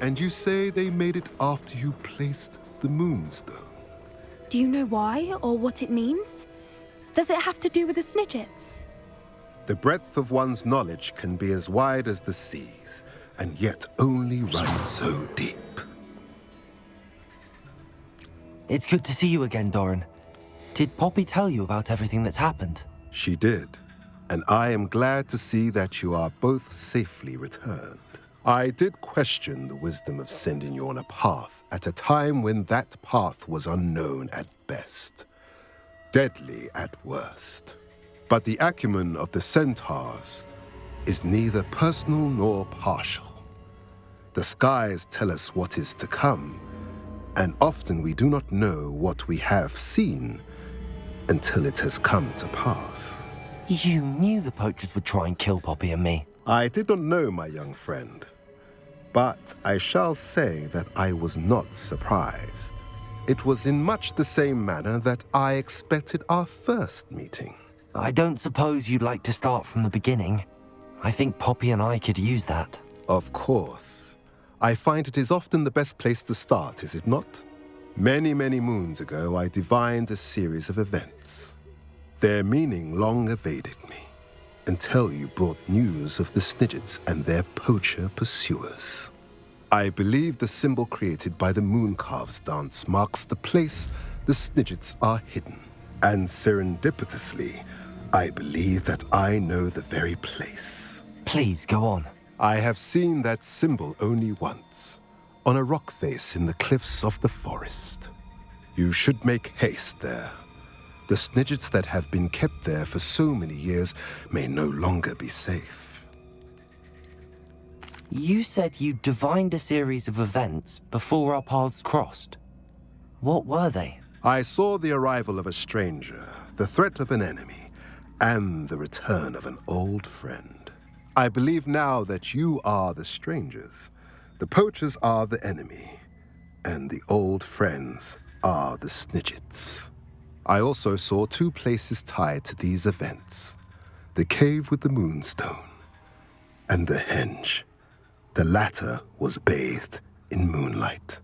And you say they made it after you placed the Moonstone. Do you know why or what it means? Does it have to do with the Snidgets? The breadth of one's knowledge can be as wide as the seas, and yet only run so deep. It's good to see you again, Doran. Did Poppy tell you about everything that's happened? She did, and I am glad to see that you are both safely returned. I did question the wisdom of sending you on a path at a time when that path was unknown at best, deadly at worst. But the acumen of the centaurs is neither personal nor partial. The skies tell us what is to come, and often we do not know what we have seen until it has come to pass. You knew the poachers would try and kill Poppy and me. I did not know, my young friend, but I shall say that I was not surprised. It was in much the same manner that I expected our first meeting. I don't suppose you'd like to start from the beginning. I think Poppy and I could use that. Of course. I find it is often the best place to start, is it not? Many, many moons ago, I divined a series of events. Their meaning long evaded me, until you brought news of the Snidgets and their poacher pursuers. I believe the symbol created by the Mooncalves dance marks the place the Snidgets are hidden. And serendipitously, I believe that I know the very place. Please, go on. I have seen that symbol only once, on a rock face in the cliffs of the forest. You should make haste there. The Snidgets that have been kept there for so many years may no longer be safe. You said you divined a series of events before our paths crossed. What were they? I saw the arrival of a stranger, the threat of an enemy, and the return of an old friend. I believe now that you are the strangers, the poachers are the enemy, and the old friends are the Snidgets. I also saw two places tied to these events: the cave with the Moonstone and the henge. The latter was bathed in moonlight.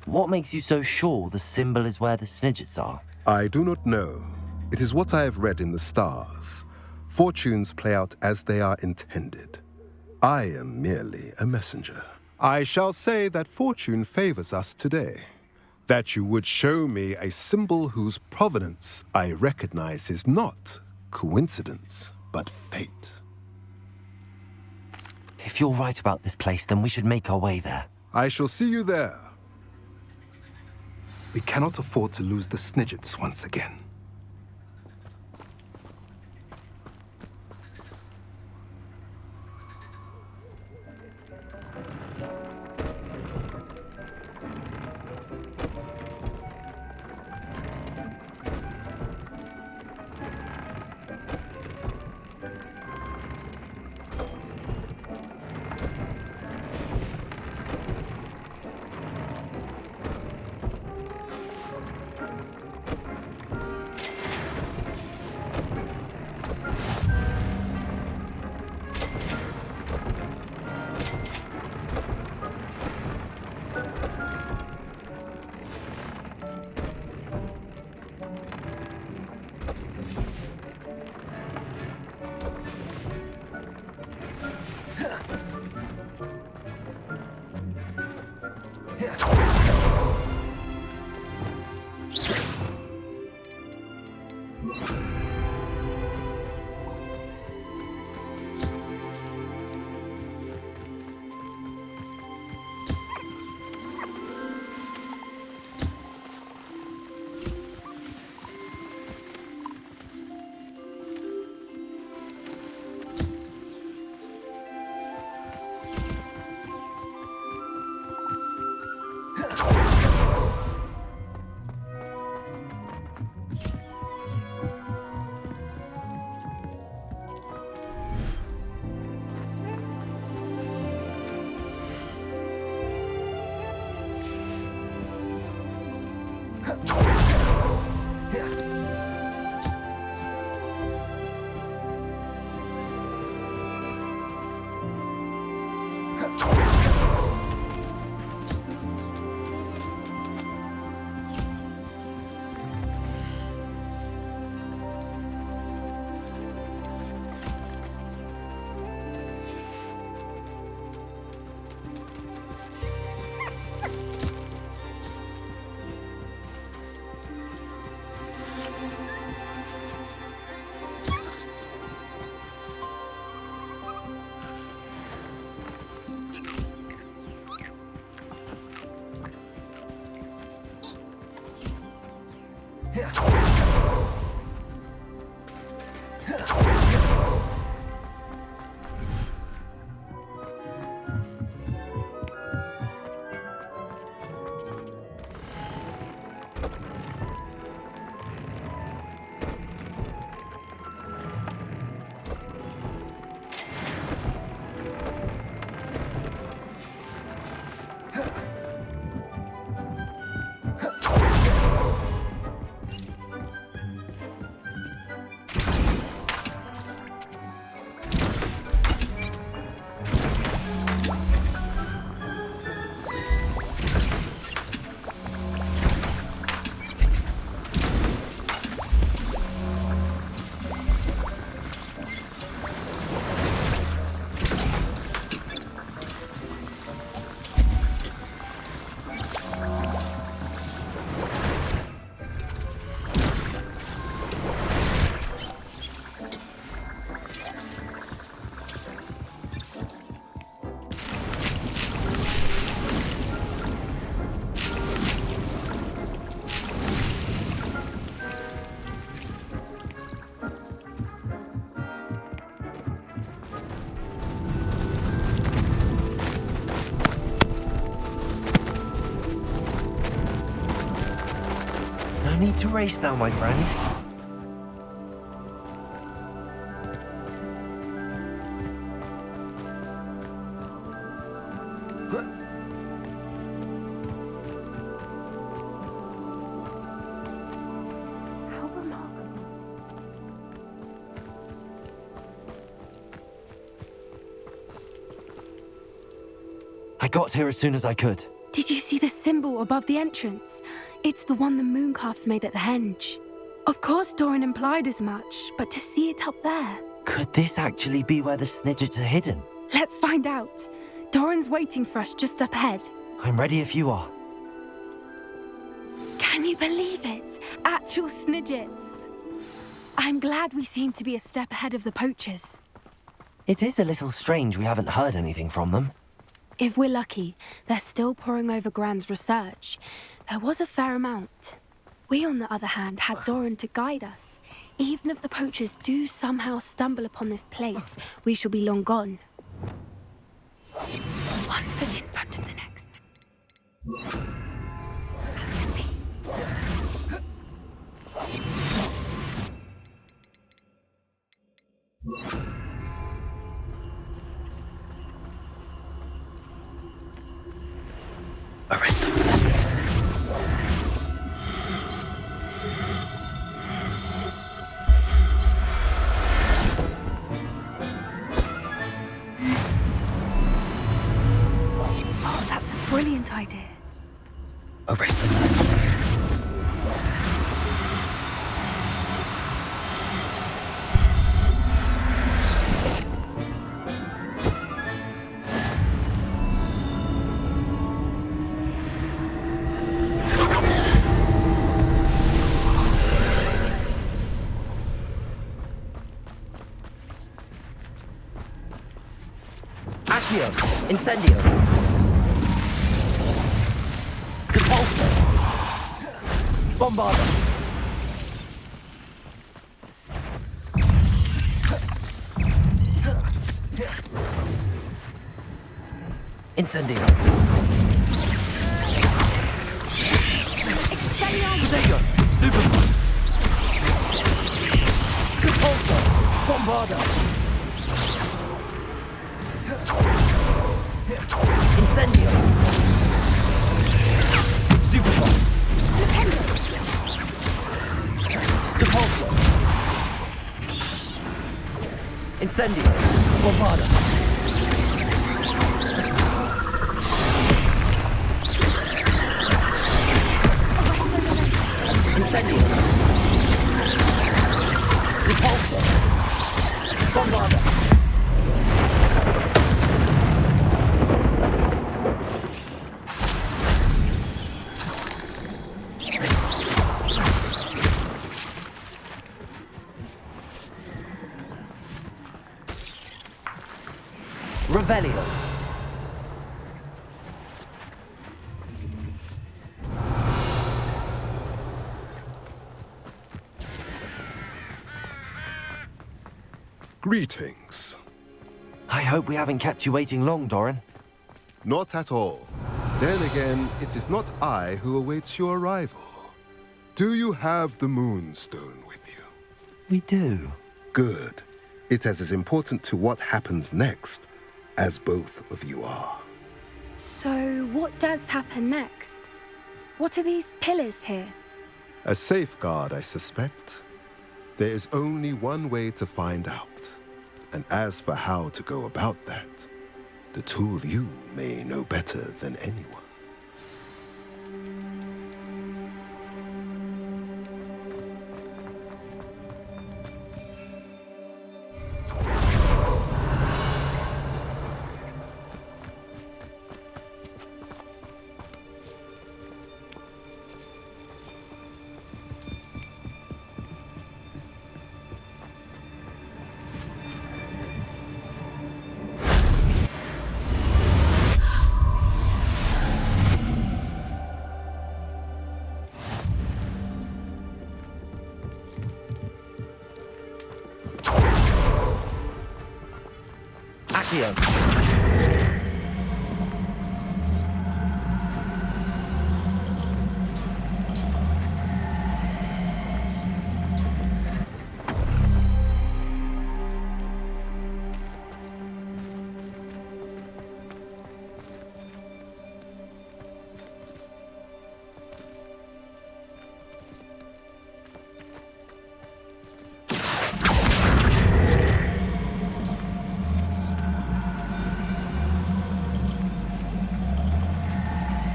What makes you so sure the symbol is where the Snidgets are? I do not know. It is what I have read in the stars. Fortunes play out as they are intended. I am merely a messenger. I shall say that fortune favors us today. That you would show me a symbol whose provenance I recognize is not coincidence, but fate. If you're right about this place, then we should make our way there. I shall see you there. We cannot afford to lose the Snidgets once again. No need to race now, my friend. How remarkable. I got here as soon as I could. Did you see the symbol above the entrance? It's the one the mooncalfs made at the henge. Of course Doran implied as much, but to see it up there... Could this actually be where the Snidgets are hidden? Let's find out. Doran's waiting for us just up ahead. I'm ready if you are. Can you believe it? Actual Snidgets. I'm glad we seem to be a step ahead of the poachers. It is a little strange we haven't heard anything from them. If we're lucky, they're still poring over Gran's research. There was a fair amount. We, on the other hand, had Doran to guide us. Even if the poachers do somehow stumble upon this place, we shall be long gone. One foot in front of the next. As can be. Arrest them. Oh, that's a brilliant idea. Arrest them, lads. Accio, Incendio. Depulso. Bombarda. Incendio. Expelliarmus. Stupefy. Depulso. Bombarda. Incendio. Stupefy. Depulso. Incendio. Bombarda. Revelio. Greetings. I hope we haven't kept you waiting long, Doran. Not at all. Then again, it is not I who awaits your arrival. Do you have the Moonstone with you? We do. Good. It is as important to what happens next as both of you are. So, what does happen next? What are these pillars here? A safeguard, I suspect. There is only one way to find out. And as for how to go about that, the two of you may know better than anyone. Accio.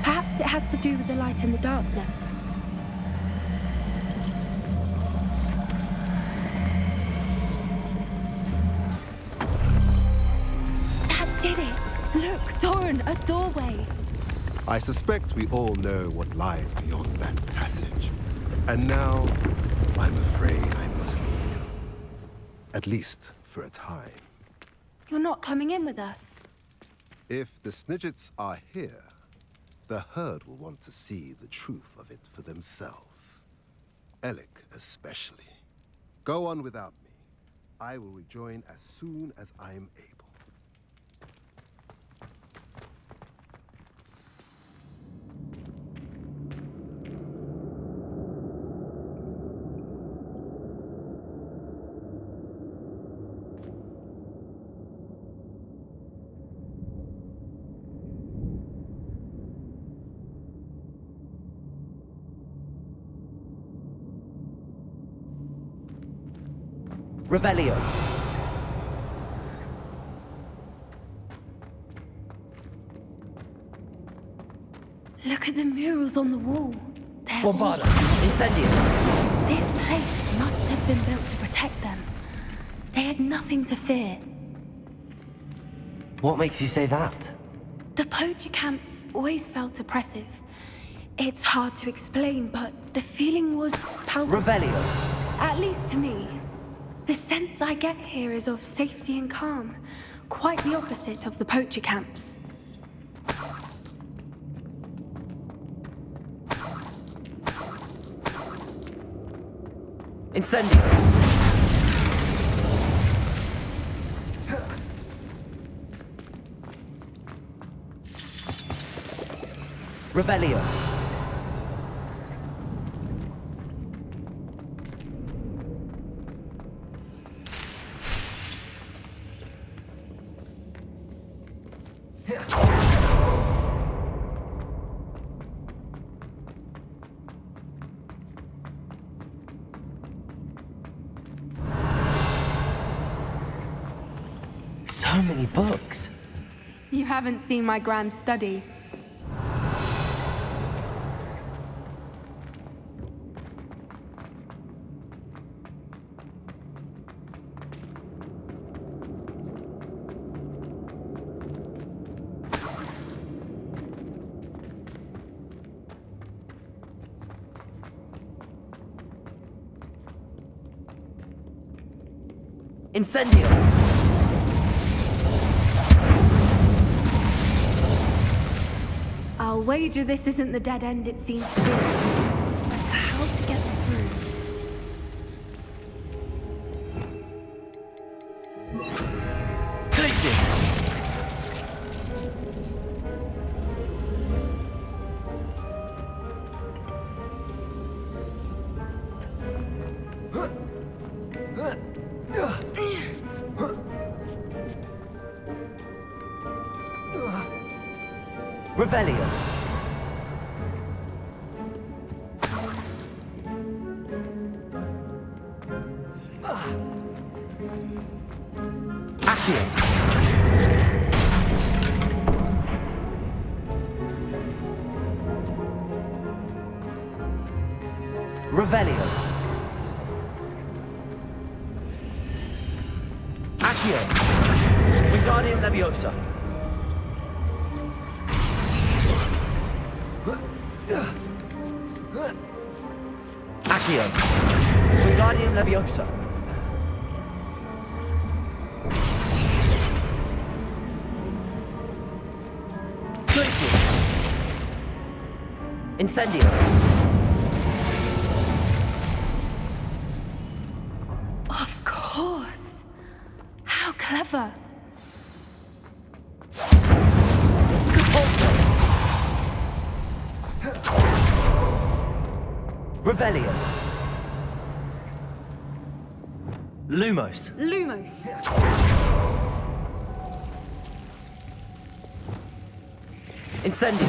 Perhaps it has to do with the light in the darkness. That did it! Look, Doran, a doorway! I suspect we all know what lies beyond that passage. And now, I'm afraid I must leave you. At least for a time. You're not coming in with us. If the Snidgets are here, the herd will want to see the truth of it for themselves. Alec especially. Go on without me. I will rejoin as soon as I am able. Revelio. Look at the murals on the wall. They're Bombarda. Incendio. This place must have been built to protect them. They had nothing to fear. What makes you say that? The poacher camps always felt oppressive. It's hard to explain, but the feeling was palpable. Revelio. At least to me. The sense I get here is of safety and calm. Quite the opposite of the poacher camps. Incendio. Revelio. So many books. You haven't seen my grand study. Incendio. I'll wager this isn't the dead end it seems to be. But how to get through? Places! Revelio. Accio. Revelio. Accio. Wingardium Leviosa. Accio. Wingardium Leviosa. Glacius. Incendio. Of course. How clever. Compulso. Revelio. Lumos. Lumos. Incendio.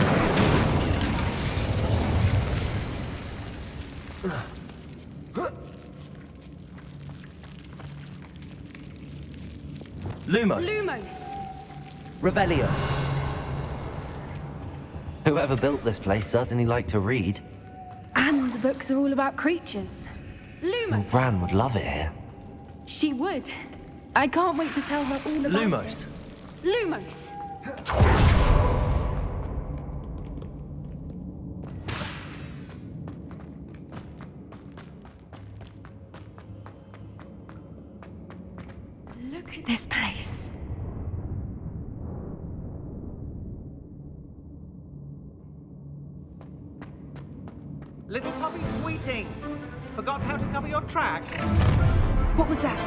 Lumos. Lumos. Revelio. Whoever built this place certainly liked to read. And the books are all about creatures. Lumos. Bran would love it here. She would. I can't wait to tell her all about Lumos. it. Lumos. Look at this place. Little puppy sweeting. Forgot how to cover your track? What was that?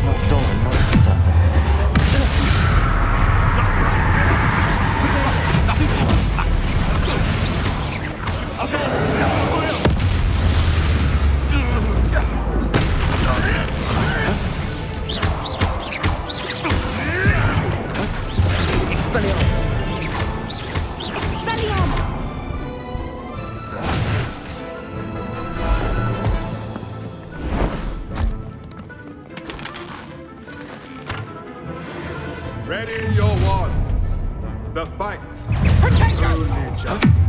Not Doran, not Cassandra. Stop right Expelliarmus. Expelliarmus! Ready your wands. The fight. Protect us! Only just.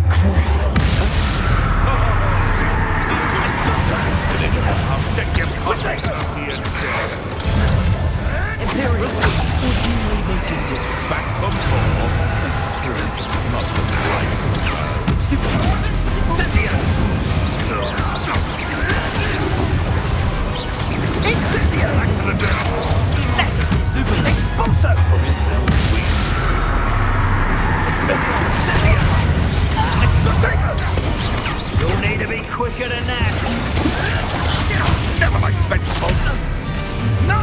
I'll check your contact Imperial. back from home. Not the right. Incendio! Incendio! Back to the ground. Super Expulso! You'll need to be quicker than that. Never mind, vegetables. No!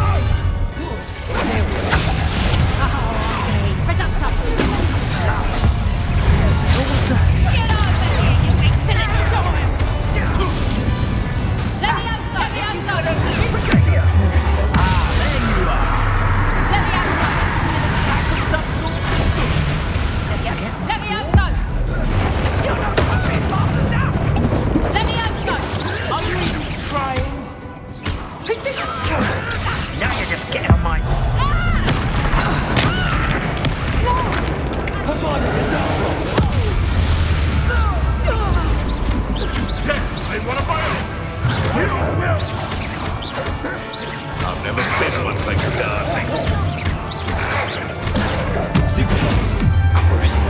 Now you're just getting on my... Yes, they want to buy it. You will. I've never been one like your darling. Crucial.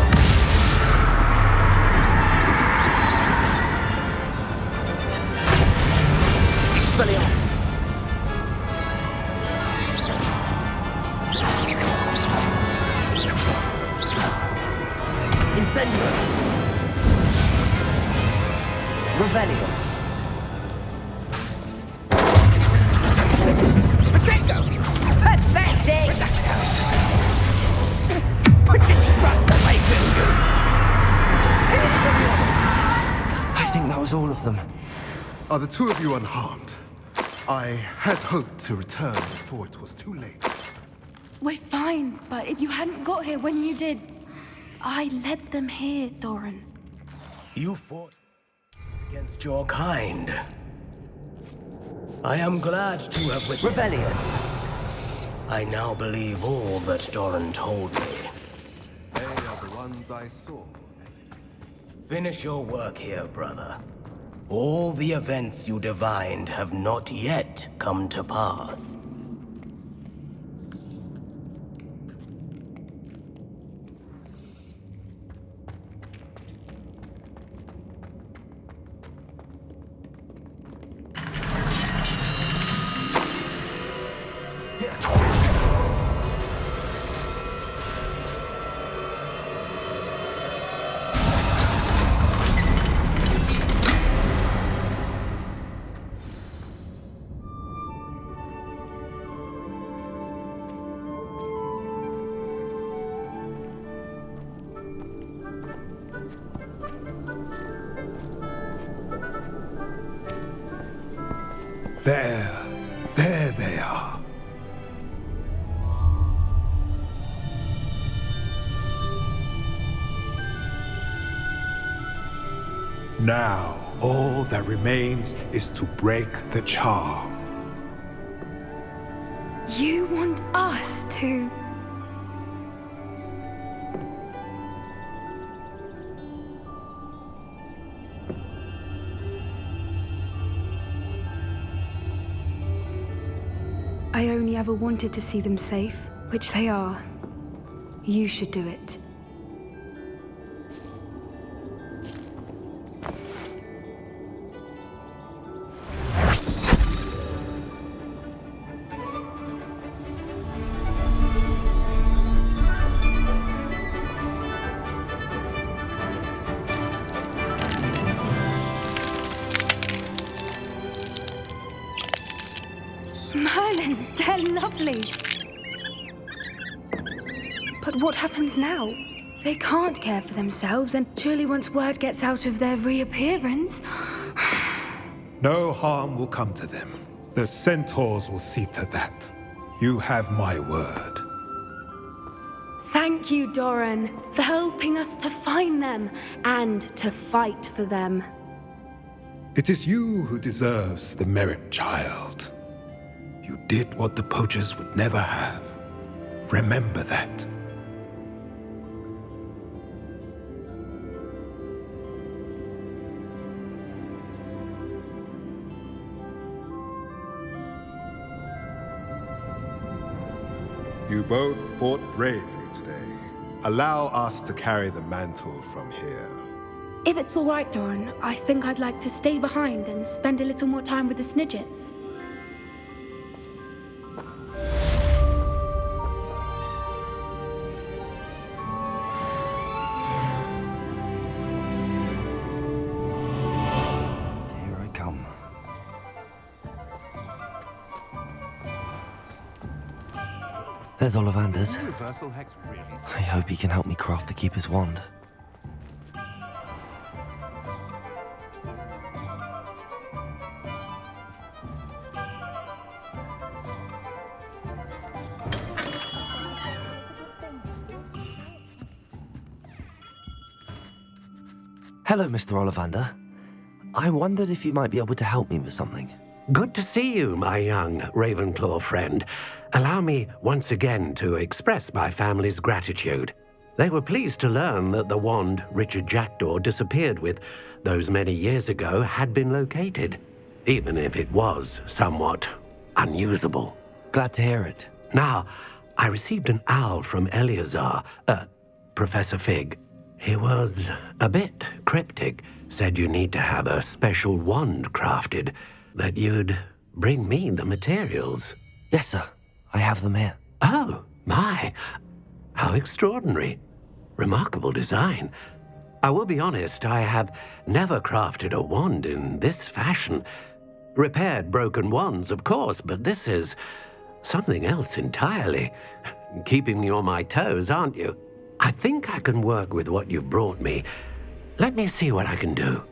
Expelliarmus. Incendio. Revelio. Potato! Pathetic! Put your struts away from you! I think that was all of them. Are the two of you unharmed? I had hoped to return before it was too late. We're fine, but if you hadn't got here when you did, I led them here, Doran. You fought against your kind. I am glad to have witnessed. Revelius. I now believe all that Doran told me. They are the ones I saw. Finish your work here, brother. All the events you divined have not yet come to pass. There they are. Now, all that remains is to break the charm. You want us to... I only ever wanted to see them safe, which they are. You should do it. Merlin, they're lovely. But what happens now? They can't care for themselves, and surely once word gets out of their reappearance... No harm will come to them. The centaurs will see to that. You have my word. Thank you, Doran, for helping us to find them and to fight for them. It is you who deserves the merit, child. You did what the poachers would never have. Remember that. You both fought bravely today. Allow us to carry the mantle from here. If it's all right, Doran, I think I'd like to stay behind and spend a little more time with the Snidgets. Here I come. There's Ollivander's. I hope he can help me craft the Keeper's wand. Hello, Mr. Ollivander. I wondered if you might be able to help me with something. Good to see you, my young Ravenclaw friend. Allow me once again to express my family's gratitude. They were pleased to learn that the wand Richard Jackdaw disappeared with those many years ago had been located, even if it was somewhat unusable. Glad to hear it. Now, I received an owl from Eleazar, Professor Fig. He was a bit cryptic, said you need to have a special wand crafted, that you'd bring me the materials. Yes, sir. I have them here. Oh, my. How extraordinary. Remarkable design. I will be honest, I have never crafted a wand in this fashion. Repaired broken wands, of course, but this is something else entirely. Keeping me on my toes, aren't you? I think I can work with what you've brought me. Let me see what I can do.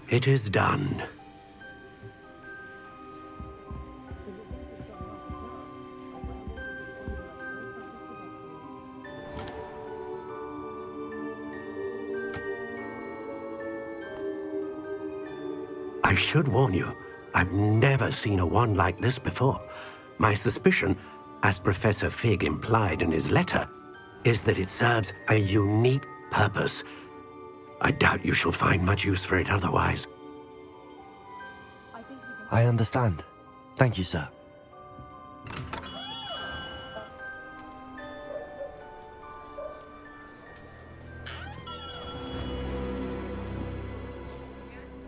It is done. I should warn you, I've never seen a wand like this before. My suspicion, as Professor Fig implied in his letter, is that it serves a unique purpose. I doubt you shall find much use for it otherwise. I understand. Thank you, sir.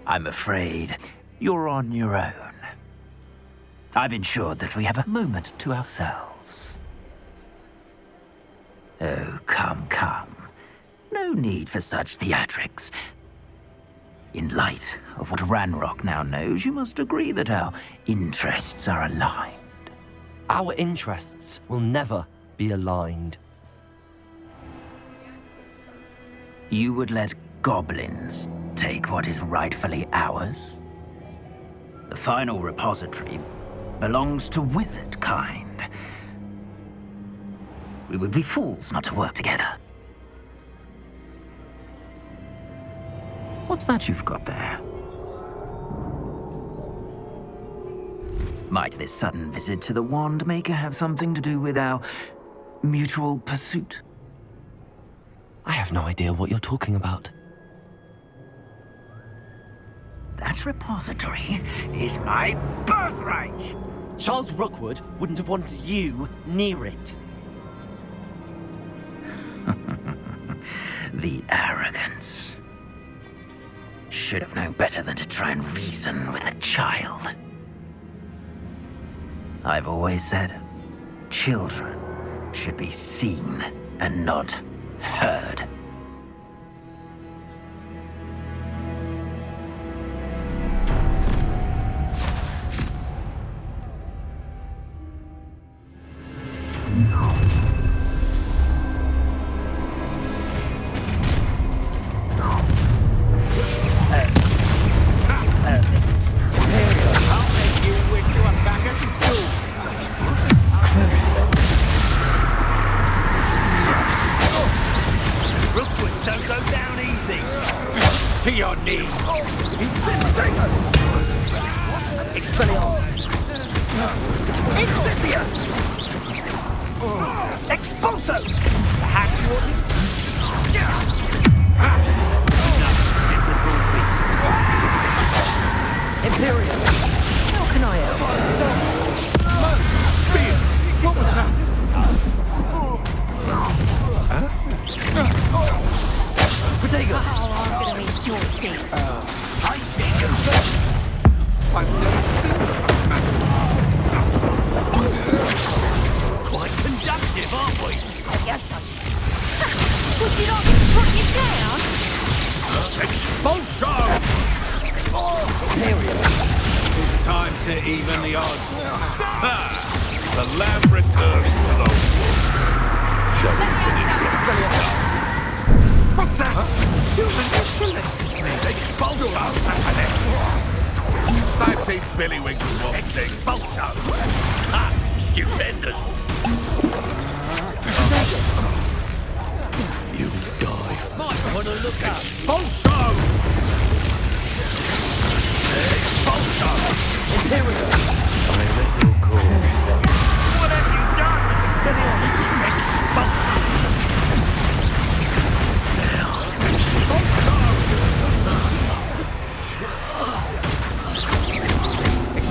I'm afraid you're on your own. I've ensured that we have a moment to ourselves. Oh, come, come. No need for such theatrics. In light of what Ranrock now knows, you must agree that our interests are aligned. Our interests will never be aligned. You would let goblins take what is rightfully ours? The final repository belongs to wizard kind. We would be fools not to work together. What's that you've got there? Might this sudden visit to the Wand Maker have something to do with our mutual pursuit? I have no idea what you're talking about. That repository is my birthright! Charles Rookwood wouldn't have wanted you near it. The arrogance. Should have known better than to try and reason with a child. I've always said, children should be seen and not heard. Imperial!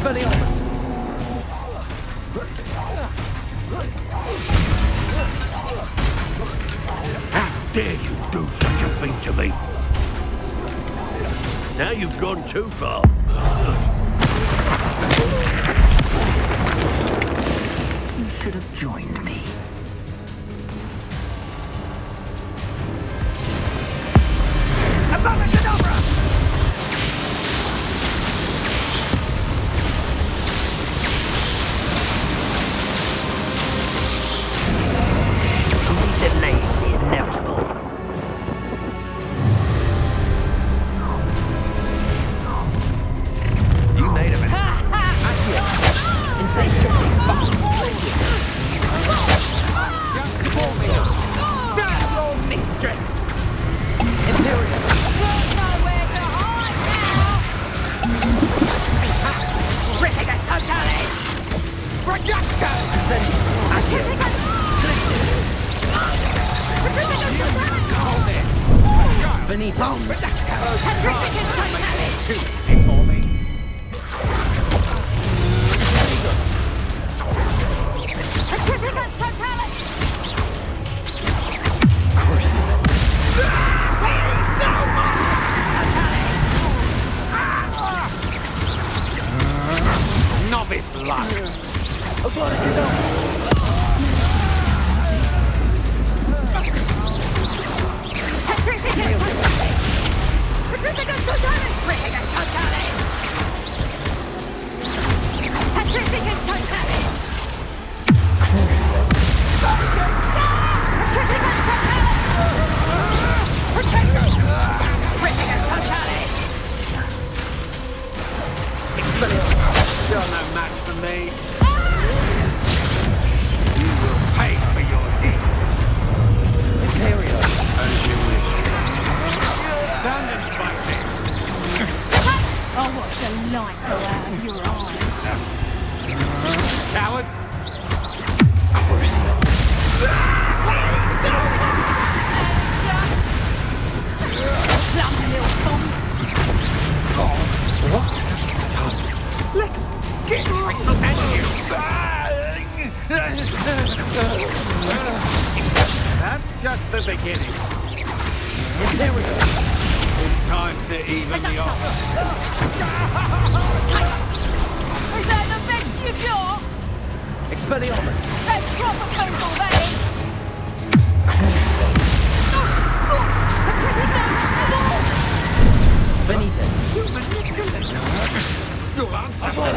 Expelliarmus! How dare you do such a thing to me? Now you've gone too far. You should have joined me. We delayed the inevitable. You made a mess. Insatiably fast. Just before me. Serve your mistress. Imperial. There's nowhere to hide now! Ripping a totally. Projecto. Ascending. Accio. Finito. For me. Novice luck. You're no match for me. You will pay for your deed. Imperial. As you wish. Stand and fight me. Oh, what the light go out of your eyes. Coward. Plum little thumb. Get and you. That's just the beginning. Imperial. It's time to even the odds. Is that the best you got? Expelliarmus. That's proper people, that is. Benito. You'll answer for it.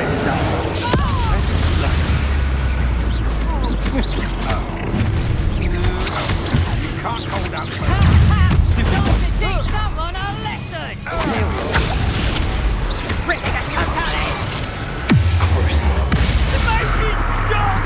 You can't hold up. Time to teach someone a lesson. Make it stop!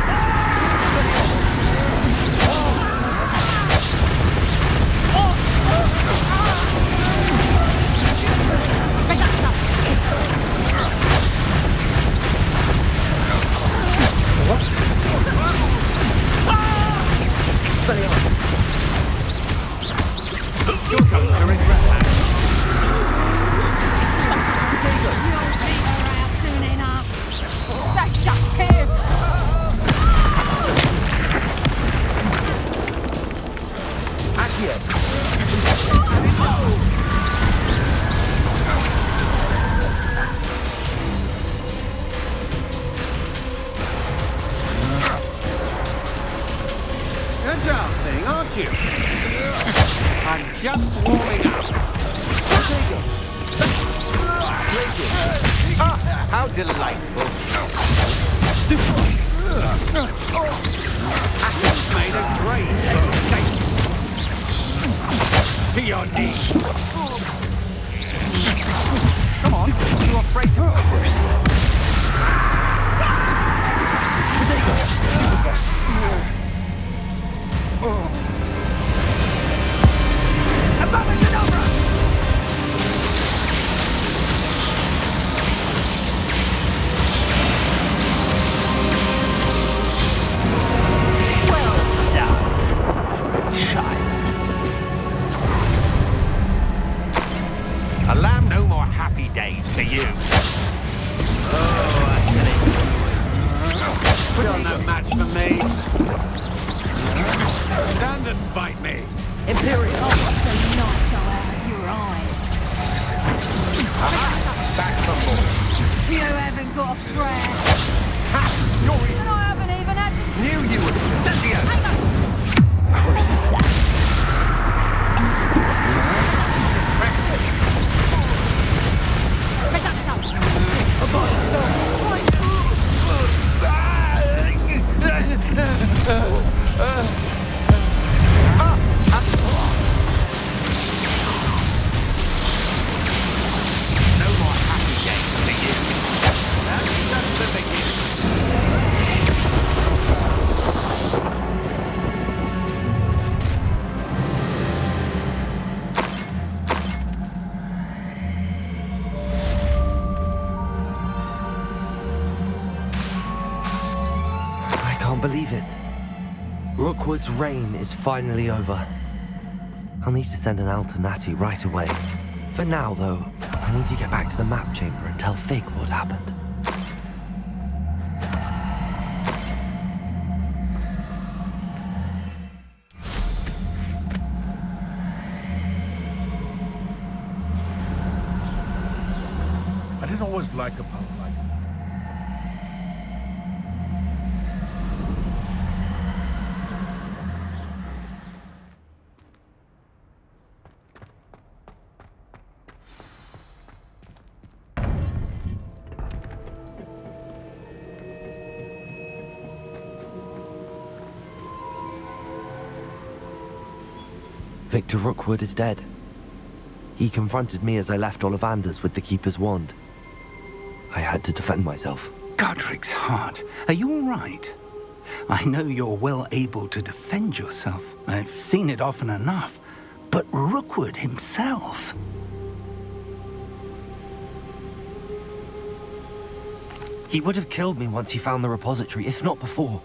Expelliarmus. You're going to regret that. You'll be around soon enough. That's just him. Accio. Agile thing, aren't you? I'm just warming up. Ah, how delightful. Athens made a great mistake. To your knees. Come on, you're afraid to first. Allow no more happy days for you. You haven't got a prayer. Ha! You're And I haven't even had to... Knew you would. Cynthia! Hang on. No more happy games for you. That's just the beginning. I can't believe it. Rookwood's reign is finally over. I'll need to send an Alternati right away. For now, though, I need to get back to the map chamber and tell Fig what happened. I didn't always like a power like that. Victor Rookwood is dead. He confronted me as I left Ollivander's with the Keeper's wand. I had to defend myself. Godric's heart. Are you all right? I know you're well able to defend yourself. I've seen it often enough. But Rookwood himself... He would have killed me once he found the repository, if not before.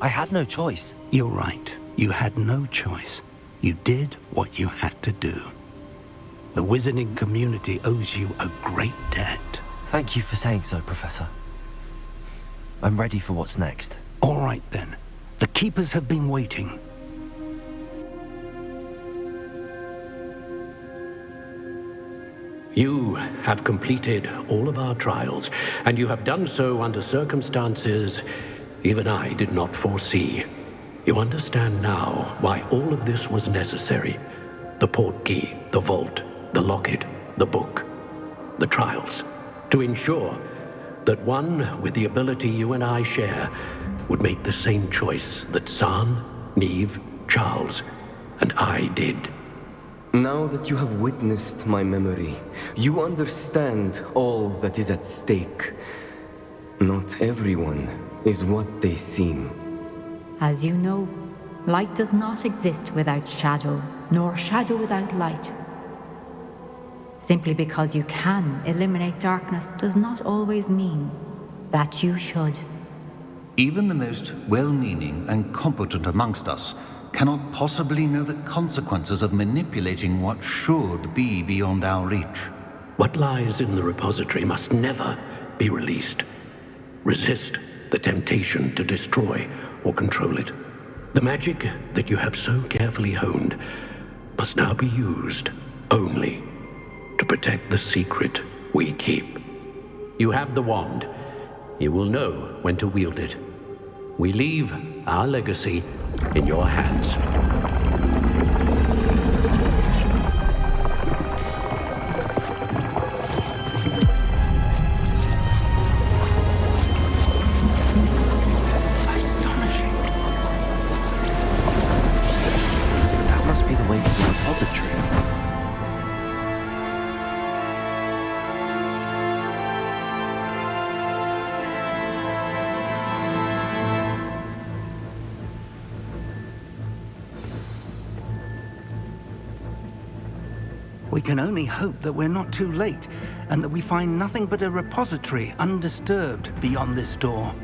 I had no choice. You're right. You had no choice. You did what you had to do. The wizarding community owes you a great debt. Thank you for saying so, Professor. I'm ready for what's next. All right, then. The Keepers have been waiting. You have completed all of our trials, and you have done so under circumstances even I did not foresee. You understand now why all of this was necessary. The portkey, the vault, the locket, the book, the trials. To ensure that one with the ability you and I share would make the same choice that San, Neve, Charles, and I did. Now that you have witnessed my memory, you understand all that is at stake. Not everyone is what they seem. As you know, light does not exist without shadow, nor shadow without light. Simply because you can eliminate darkness does not always mean that you should. Even the most well-meaning and competent amongst us cannot possibly know the consequences of manipulating what should be beyond our reach. What lies in the repository must never be released. Resist the temptation to destroy or control it. The magic that you have so carefully honed must now be used only to protect the secret we keep. You have the wand. You will know when to wield it. We leave our legacy in your hands. That must be the way to the repository. We can only hope that we're not too late, and that we find nothing but a repository undisturbed beyond this door.